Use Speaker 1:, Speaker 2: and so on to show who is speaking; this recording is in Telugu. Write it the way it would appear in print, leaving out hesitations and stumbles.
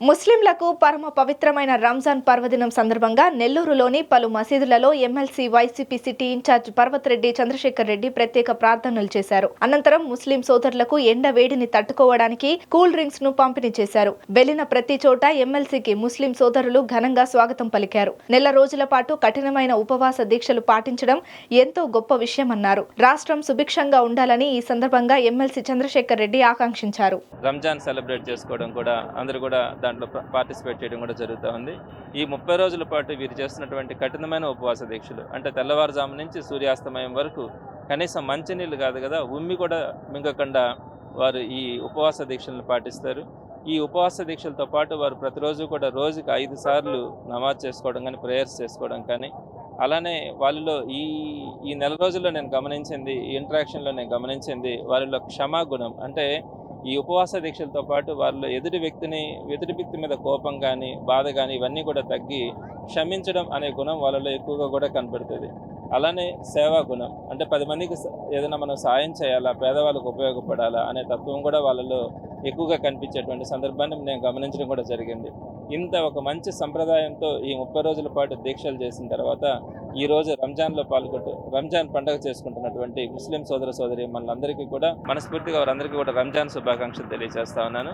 Speaker 1: ముస్లింలకు పరమ పవిత్రమైన రంజాన్ పర్వదినం సందర్భంగా నెల్లూరులోని పలు మసీదులలో MLC YCP city in-charge Parvathareddy Chandrasekhar Reddy ప్రత్యేక ప్రార్థనలు చేశారు. అనంతరం ముస్లిం సోదరులకు ఎండ వేడిని తట్టుకోవడానికి కూల్ డ్రింక్స్ ను పంపిణీ చేశారు. వెళ్లిన ప్రతి చోట ఎమ్మెల్సీకి ముస్లిం సోదరులు ఘనంగా స్వాగతం పలికారు. నెల రోజుల పాటు కఠినమైన ఉపవాస దీక్షలు పాటించడం ఎంతో గొప్ప విషయమన్నారు. రాష్ట్రం సుభిక్షంగా ఉండాలని ఈ సందర్భంగా ఎమ్మెల్సీ చంద్రశేఖర్ రెడ్డి ఆకాంక్షించారు.
Speaker 2: రంజాన్ సెలబ్రేట్ చేసుకోవడం కూడా అందరూ కూడా దాంట్లో పార్టిసిపేట్ చేయడం కూడా జరుగుతూ ఉంది. ఈ 30 రోజుల పాటు వీరు చేస్తున్నటువంటి కఠినమైన ఉపవాస దీక్షలు అంటే తెల్లవారుజాము నుంచి సూర్యాస్తమయం వరకు కనీసం మంచినీళ్ళు కాదు కదా ఉమ్మి కూడా మింగకుండా వారు ఈ ఉపవాస దీక్షలను పాటిస్తారు. ఈ ఉపవాస దీక్షలతో పాటు వారు ప్రతిరోజు కూడా రోజుకి 5 సార్లు నమాజ్ చేసుకోవడం కానీ ప్రేయర్స్ చేసుకోవడం కానీ అలానే వాళ్ళలో ఈ నెల రోజుల్లో నేను గమనించింది ఈ ఇంటరాక్షన్లో నేను గమనించింది వారిలో క్షమాగుణం అంటే ఈ ఉపవాస దీక్షలతో పాటు వారిలో ఎదుటి వ్యక్తి మీద కోపం కానీ బాధ కానీ ఇవన్నీ కూడా తగ్గి క్షమించడం అనే గుణం వాళ్ళలో ఎక్కువగా కూడా కనపడుతుంది. అలానే సేవా గుణం అంటే 10 మందికి ఏదైనా మనం సాయం చేయాలా పేదవాళ్ళకు ఉపయోగపడాలా అనే తత్వం కూడా వాళ్ళలో ఎక్కువగా కనిపించేటువంటి సందర్భాన్ని నేను గమనించడం కూడా జరిగింది. ఇంత ఒక మంచి సంప్రదాయంతో ఈ 30 రోజుల పాటు దీక్షలు చేసిన తర్వాత ఈ రోజు రంజాన్ పండుగ చేసుకుంటున్నటువంటి ముస్లిం సోదర సోదరి మనందరికీ కూడా మనస్ఫూర్తిగా వారందరికీ కూడా రంజాన్ శుభాకాంక్షలు తెలియజేస్తా ఉన్నాను.